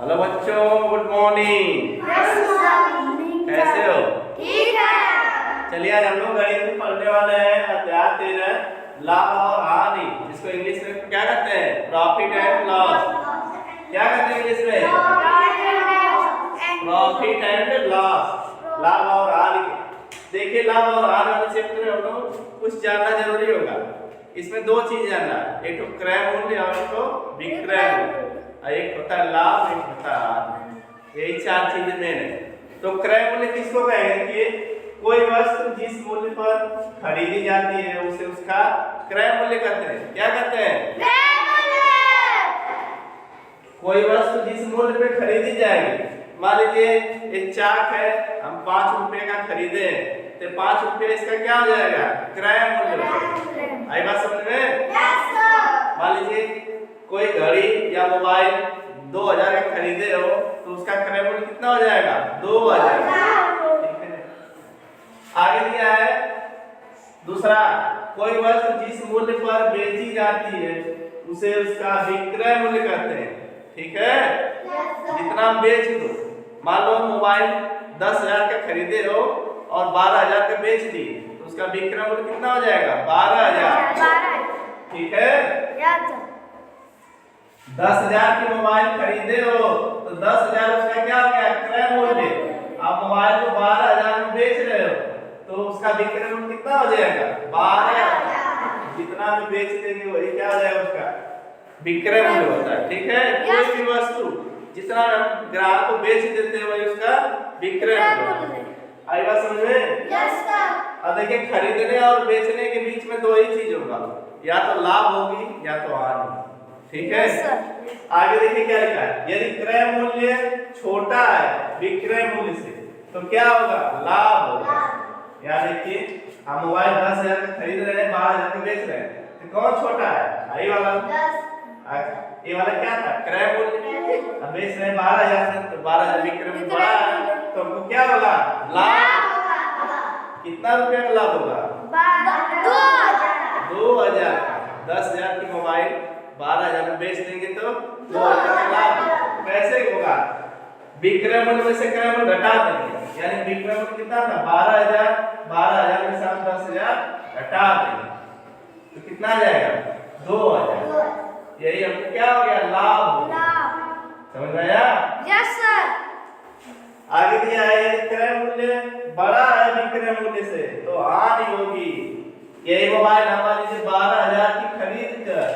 Hello बच्चों, good morning. कैसे हो? ठीक है। चलिए आज हम लोग गणित में पढ़ने वाले हैं अध्याय 13 लाभ और हानि, जिसको इंग्लिश में क्या कहते हैं? Profit and loss. क्या कहते हैं इंग्लिश में? प्रॉफिट एंड लॉस, लाभ और हानि। देखिए, लाभ और हानि वाले चैप्टर में हम लोग कुछ जानना जरूरी होगा। इसमें दो चीज जानना है, एक तो क्रय मूल्य और एक तो विक्रय मूल्य। एक होता है लाभ, एक होता है हानि। यही चार चीजें मेन है। तो क्रय मूल्य किसको कहेंगे कि कोई वस्तु जिस मूल्य पर खरीदी जाती है उसे उसका क्रय मूल्य कहते हैं। क्या कहते हैं? क्रय मूल्य। कोई वस्तु जिस मूल्य पे खरीदी जाएगी, मान लीजिए एक चाक है, हम 5 रुपए का खरीदे तो 5 रुपए इसका क्या हो जाएगा? क्रय मूल्य। आई बात समझ में? Yes sir. मान लीजिए कोई घड़ी या मोबाइल 2000 का खरीदे हो तो उसका क्रय मूल्य कितना हो जाएगा? 2000। ठीक है। आगे दिया है दूसरा, कोई वस्तु जिस मूल्य पर बेची जाती है उसे उसका विक्रय मूल्य कहते हैं। ठीक है। जितना हम बेच दो, मान लो मोबाइल 10,000 का खरीदे हो और 12,000 का बेच दी तो उसका विक्रय मूल्य कितना हो जाएगा? 12,000। ठीक है। 10,000 की मोबाइल खरीदे हो तो 10,000 उसका क्या हो गया? क्रय मूल्य। आप मोबाइल को 12,000 में बेच रहे हो तो उसका विक्रय मूल्य कितना हो जाएगा? 12,000। जितना भी बेच देंगे वही क्या हो जाएगा? उसका विक्रय मूल्य होता है। ठीक है। कोई भी वस्तु जितना हम ग्राहक को बेच देते हैं वही उसका विक्रय मूल्य। आई बात समझ में? Yes sir. अब देखिए, खरीदने और बेचने के बीच में दो ही चीज होगा, या तो लाभ होगी या तो हानि। ठीक है। आगे देखिए क्या लिखा है, यदि क्रय मूल्य छोटा है विक्रय मूल्य से तो क्या होगा? लाभ होगा। या देखिए, हम मोबाइल 10,000 का खरीद रहे हैं, 12,000 का बेच रहे हैं, तो कौन छोटा है? आई वाला। ये वाला क्या था? क्रय मूल्य। अब बेच रहे हैं 12,000 से तो 12,000 विक्रय मूल्य बड़ा है तो हमको क्या होगा? लाभ। कितना रुपया का लाभ होगा? 2,000 का। 10,000 की मोबाइल 12,000 में बेच देंगे तो 2,000 का लाभ। कैसे होगा? विक्रय मूल्य में से क्रय मूल्य घटा देंगे, यानी विक्रय मूल्य कितना था? 12,000। 12,000 में से हम 10,000 घटा देंगे तो कितना आ जाएगा? 2,000। यही हमको क्या हो गया? लाभ हो गया। समझ में आया? Yes sir. आगे दिया है, क्रय मूल्य बड़ा है विक्रय मूल्य से तो हानि होगी। यही मोबाइल हमारे लीजिए 12,000 की खरीद कर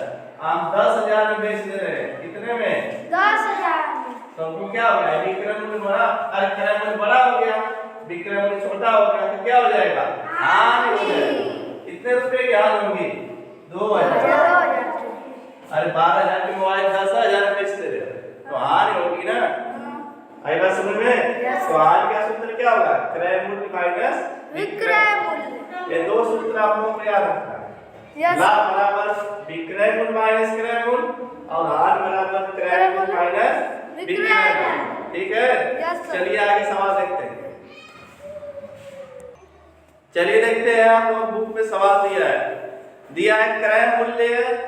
हम 10,000 में बेच दे रहे हैं। कितने में? 10,000। तो हमको क्या हो गया? विक्रय मूल्य बड़ा, अरे क्रय मूल्य बड़ा हो गया, विक्रय मूल्य छोटा हो गया तो क्या हो जाएगा? हानि हो जाएगा। कितने रुपए की हानि होगी? 2,000। अरे 12,000 की मोबाइल 10,000 में बेच दे रहे हो तो हानि होगी ना। आई बात समझ में? तो हानि का सूत्र क्या होगा? क्रय मूल्य माइनस विक्रय मूल्य। ये दो सूत्र आप लोगों को याद रखना है। लाभ बराबर विक्रय मूल्य माइनस क्रय मूल्य और हानि बराबर क्रय मूल्य माइनस विक्रय मूल्य। ठीक है। चलिए आगे सवाल देखते हैं। चलिए देखते हैं, आप लोग बुक में सवाल दिया है। दिया है क्रय मूल्य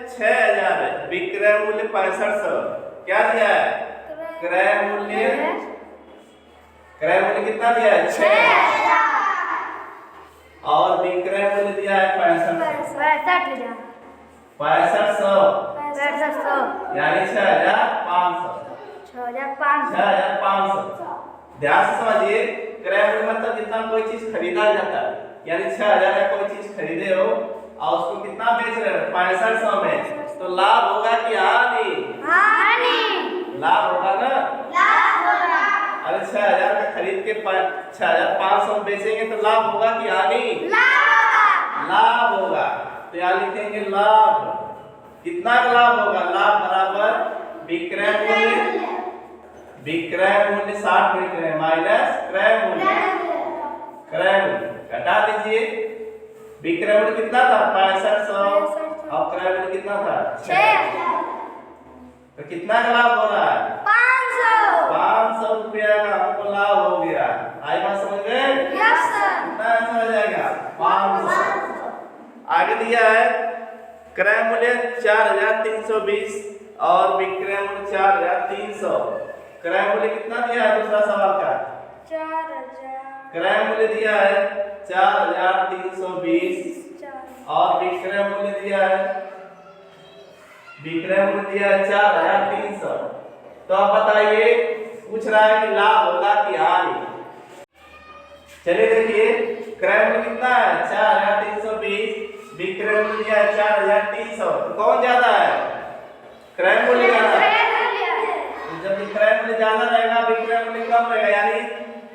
6,000 है, विक्रय मूल्य 6500। क्या दिया है? क्रय मूल्य कितना दिया है? 6,000 और विक्रय मूल्य दिया है 6500। 6500 यानी 6,500। 6,500। ध्यान से समझिए, क्रय मूल्य मतलब जितना कोई चीज खरीदा जाता है, यानी 6,000 का कोई चीज खरीदे हो और उसको कितना बेच रहे हो? 6500 में, तो लाभ होगा कि हानि? लाभ होगा ना। अरे 6,000 का खरीद के 6,500 में बेचेंगे तो लाभ होगा कि हानि? लाभ होगा। तो यहाँ लिखेंगे लाभ। कितना का लाभ होगा? लाभ बराबर विक्रय मूल्य 60 विक्रय माइनस क्रय मूल्य घटा दीजिए। विक्रय मूल्य कितना था? 6500 और क्रय मूल्य कितना था? 6,000। तो कितना का लाभ हो रहा है? 500 रुपया का हमको लाभ हो गया। आई बात समझ में? Yes sir. कितना आंसर हो जाएगा? 500। आगे दिया है क्रय मूल्य 4,320 और विक्रय मूल्य 4,300। क्रय मूल्य कितना दिया है दूसरा सवाल का? 4000। क्रय मूल्य दिया है 4320 और विक्रय मूल्य दिया है 4300। तो अब बताइए, पूछ रहा है कि लाभ होगा कि हानि। चलिए देखिए, क्रय मूल्य कितना है 4320, विक्रय मूल्य दिया है 4300। तो कौन ज्यादा है? क्रय मूल्य ज्यादा है। जब क्रय मूल्य ज्यादा रहेगा विक्रय मूल्य कम रहेगा, यानी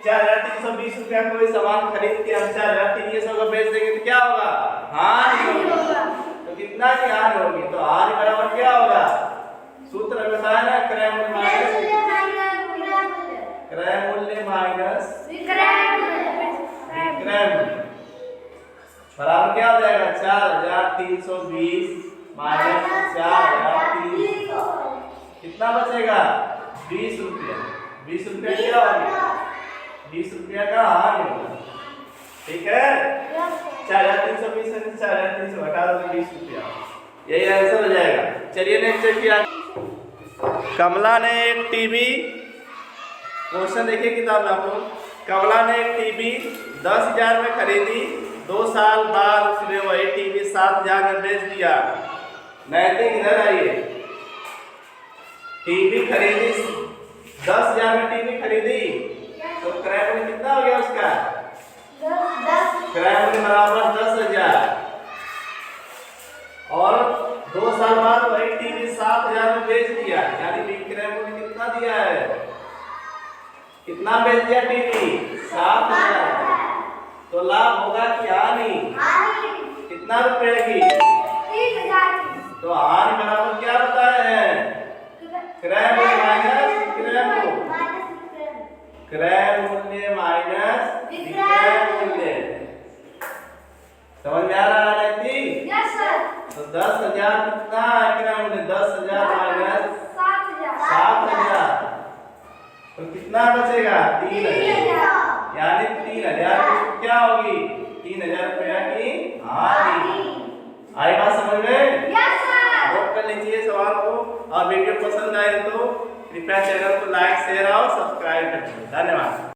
4320 रुपया कोई सामान खरीद के हम 4300 का बेच देंगे तो क्या होगा? हानि होगा। तो कितना की हानि होगी? तो हानि बराबर क्या होगा? सूत्र बताया ना, क्रय मूल्य माइनस विक्रय मूल्य बराबर क्या हो जाएगा? 4320 माइनस 4300। कितना बचेगा? 20 रुपया। 20 रुपया क्या होगा? 20 रुपया का हानि होगा। ठीक है, 4320 से 4300 घटा दो 20 रुपया, यही आंसर हो जाएगा। चलिए नेक्स्ट देखिए, कमला ने एक टीवी, क्वेश्चन देखिए किताब में आप लोग। कमला ने एक टीवी 10,000 में खरीदी, 2 साल बाद उसने वही टीवी 7,000 में बेच दिया। नैतिक इधर आइए, टीवी खरीदी 10,000 में टीवी खरीदी, तो क्रय मूल्य कितना हो गया उसका? क्रय मूल्य बराबर 10,000 और 2 साल बाद वही टीवी 7,000 में बेच दिया, यानी विक्रय मूल्य कितना दिया है? कितना बेच दिया टीवी? 7,000। तो लाभ होगा कि हानि? कितना रुपए की? 3000। तो हानि बराबर क्या बताया है? क्रय मूल्य माइनस विक्रय मूल्य। क्रय मूल्य माइनस विक्रय मूल्य। समझ में आ रहा है नैतिक? Yes sir. तो 10,000 कितना है क्रय मूल्य? 10,000 माइनस 7,000, तो कितना बचेगा? 3,000। यानी 3,000 क्या होगी? 3,000 रुपया की हानि। आई बात समझ में? Yes sir. नोट कर लीजिए सवाल को, और वीडियो पसंद आए तो कृपया चैनल को लाइक शेयर और सब्सक्राइब करें। धन्यवाद।